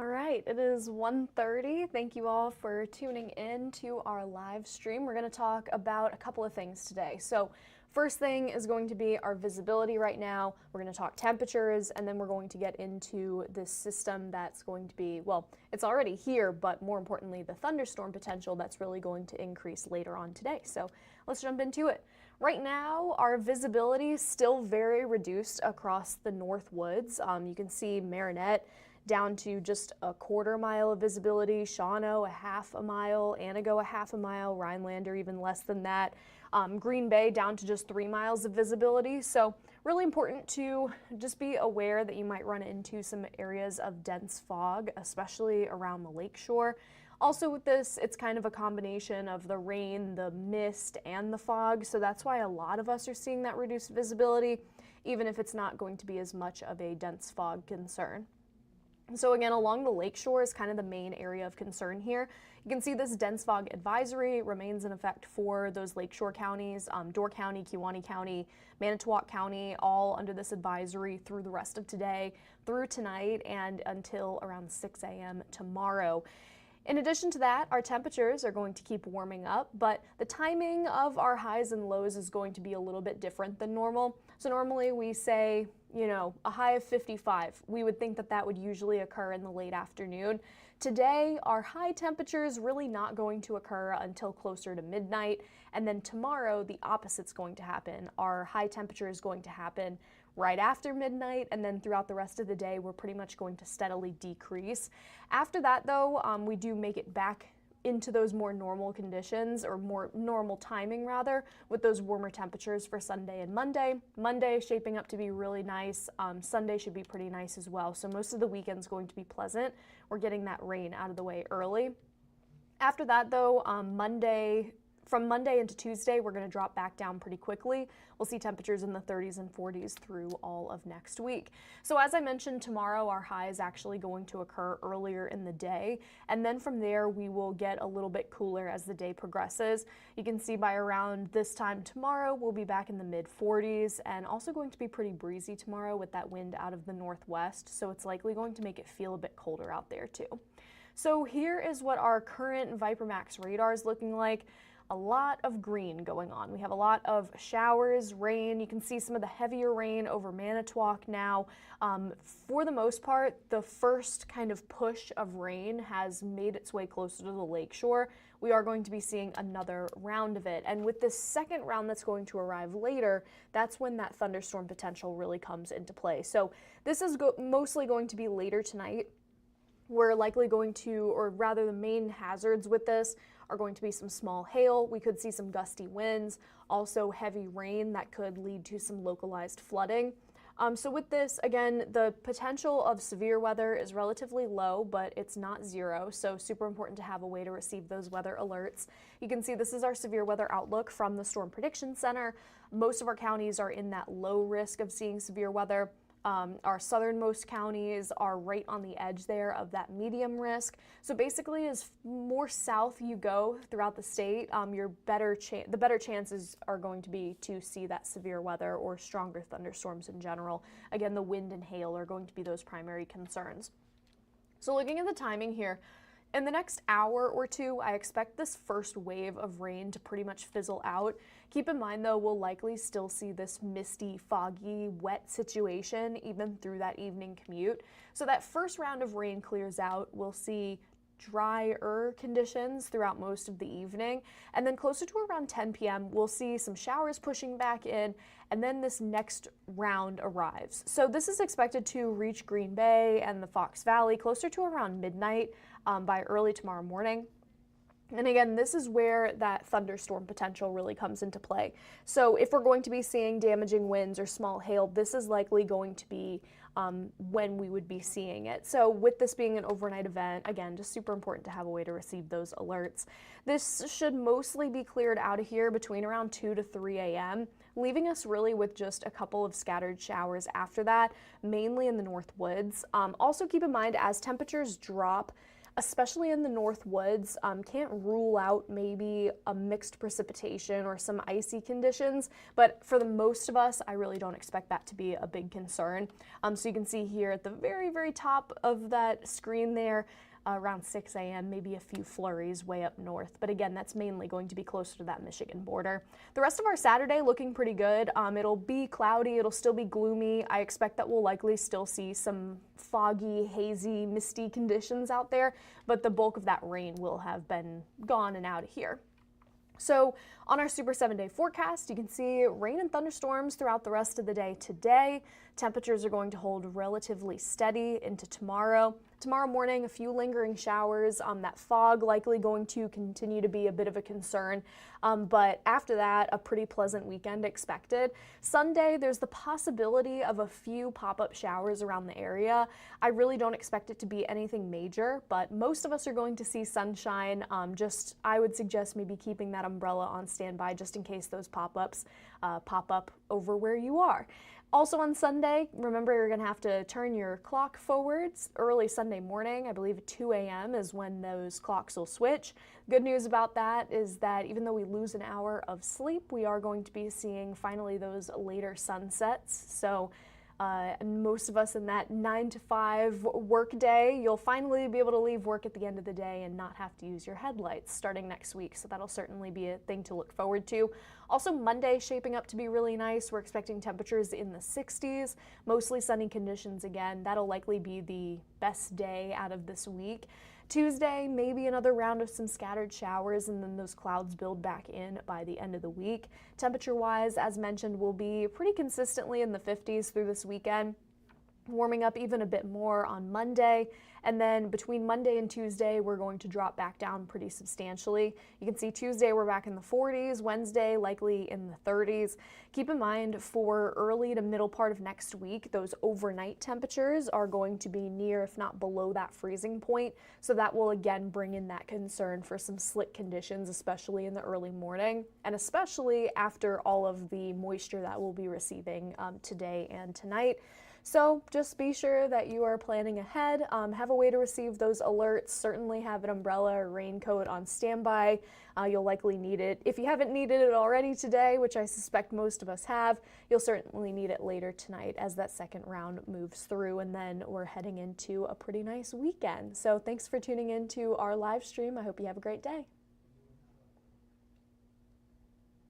All right, it is 1:30. Thank you all for tuning in to our live stream. We're going to talk about a couple of things today. So first thing is going to be our visibility right now. We're going to talk temperatures, and then we're going to get into this system that's going to be, well, it's already here, but more importantly, the thunderstorm potential that's really going to increase later on today. So let's jump into it. Right now, our visibility is still very reduced across the North Woods. You can see Marinette down to just a quarter mile of visibility, Shawano a half a mile, Anago a half a mile, Rhinelander even less than that, Green Bay down to just 3 miles of visibility. So really important to just be aware that you might run into some areas of dense fog, especially around the lakeshore. Also with this, it's kind of a combination of the rain, the mist, and the fog, so that's why a lot of us are seeing that reduced visibility, even if it's not going to be as much of a dense fog concern. So again, along the lakeshore is kind of the main area of concern here. You can see this dense fog advisory remains in effect for those lakeshore counties, Door County, Kewaunee County, Manitowoc County, all under this advisory through the rest of today, through tonight, and until around 6 a.m. tomorrow. In addition to that, our temperatures are going to keep warming up, but the timing of our highs and lows is going to be a little bit different than normal. So normally we say, a high of 55. We would think that that would usually occur in the late afternoon. Today, our high temperature is really not going to occur until closer to midnight. And then tomorrow, the opposite's going to happen. Our high temperature is going to happen right after midnight, and then throughout the rest of the day, we're pretty much going to steadily decrease. After that, though, we do make it back into those more normal conditions, or more normal timing rather, with those warmer temperatures for Sunday and Monday. Monday shaping up to be really nice. Sunday should be pretty nice as well. So most of the weekend's going to be pleasant. We're getting that rain out of the way early. After that though, from Monday into Tuesday, we're going to drop back down pretty quickly. We'll see temperatures in the 30s and 40s through all of next week. So as I mentioned, tomorrow our high is actually going to occur earlier in the day, and then from there we will get a little bit cooler as the day progresses. You can see by around this time tomorrow, we'll be back in the mid 40s, and also going to be pretty breezy tomorrow with that wind out of the northwest, so it's likely going to make it feel a bit colder out there too. So here is what our current ViperMax radar is looking like. A lot of green going on. We have a lot of showers, rain. You can see some of the heavier rain over Manitowoc now. For the most part, the first kind of push of rain has made its way closer to the lakeshore. We are going to be seeing another round of it. And with this second round that's going to arrive later, that's when that thunderstorm potential really comes into play. So this is mostly going to be later tonight. We're likely going to, or rather the main hazards with this are going to be some small hail. We could see some gusty winds, also heavy rain that could lead to some localized flooding. So with this, again, the potential of severe weather is relatively low, but it's not zero, so super important to have a way to receive those weather alerts. You can see this is our severe weather outlook from the Storm Prediction Center. Most of our counties are in that low risk of seeing severe weather. Our southernmost counties are right on the edge there of that medium risk. So basically, as more south you go throughout the state, the better chances are going to be to see that severe weather or stronger thunderstorms in general. Again, the wind and hail are going to be those primary concerns. So looking at the timing here, in the next hour or two, I expect this first wave of rain to pretty much fizzle out. Keep in mind though, we'll likely still see this misty, foggy, wet situation even through that evening commute. So that first round of rain clears out, we'll see drier conditions throughout most of the evening, and then closer to around 10 p.m. we'll see some showers pushing back in, and then this next round arrives. So this is expected to reach Green Bay and the Fox Valley closer to around midnight by early tomorrow morning. And again, this is where that thunderstorm potential really comes into play. So if we're going to be seeing damaging winds or small hail, this is likely going to be when we would be seeing it. So with this being an overnight event, again, just super important to have a way to receive those alerts. This should mostly be cleared out of here between around 2 to 3 a.m., leaving us really with just a couple of scattered showers after that, mainly in the North Woods. Also keep in mind, as temperatures drop, especially in the north woods. Can't rule out maybe a mixed precipitation or some icy conditions, but for the most of us, I really don't expect that to be a big concern. So you can see here at the very, very top of that screen there, around 6 a.m., maybe a few flurries way up north. But again, that's mainly going to be closer to that Michigan border. The rest of our Saturday looking pretty good. It'll be cloudy, it'll still be gloomy. I expect that we'll likely still see some foggy, hazy, misty conditions out there, but the bulk of that rain will have been gone and out of here. So on our Super 7-day forecast, you can see rain and thunderstorms throughout the rest of the day today. Temperatures are going to hold relatively steady into tomorrow. Tomorrow morning, a few lingering showers. That fog likely going to continue to be a bit of a concern, but after that, a pretty pleasant weekend expected. Sunday, there's the possibility of a few pop-up showers around the area. I really don't expect it to be anything major, but most of us are going to see sunshine. I would suggest maybe keeping that umbrella on standby just in case those pop-ups pop up over where you are. Also on Sunday, remember you're going to have to turn your clock forwards early Sunday morning. I believe at 2 a.m. is when those clocks will switch. Good news about that is that even though we lose an hour of sleep, we are going to be seeing finally those later sunsets. So and most of us in that 9 to 5 work day, you'll finally be able to leave work at the end of the day and not have to use your headlights starting next week. So that'll certainly be a thing to look forward to. Also Monday shaping up to be really nice. We're expecting temperatures in the 60s, mostly sunny conditions again. That'll likely be the best day out of this week. Tuesday, maybe another round of some scattered showers, and then those clouds build back in by the end of the week. Temperature-wise, as mentioned, will be pretty consistently in the 50s through this weekend, warming up even a bit more on Monday. And then between Monday and Tuesday, we're going to drop back down pretty substantially. You can see Tuesday we're back in the 40s, Wednesday likely in the 30s. Keep in mind for early to middle part of next week, those overnight temperatures are going to be near, if not below, that freezing point. So that will again bring in that concern for some slick conditions, especially in the early morning, and especially after all of the moisture that we'll be receiving today and tonight. So just be sure that you are planning ahead, have a way to receive those alerts, certainly have an umbrella or raincoat on standby. You'll likely need it. If you haven't needed it already today, which I suspect most of us have, you'll certainly need it later tonight as that second round moves through, and then we're heading into a pretty nice weekend. So thanks for tuning in to our live stream. I hope you have a great day.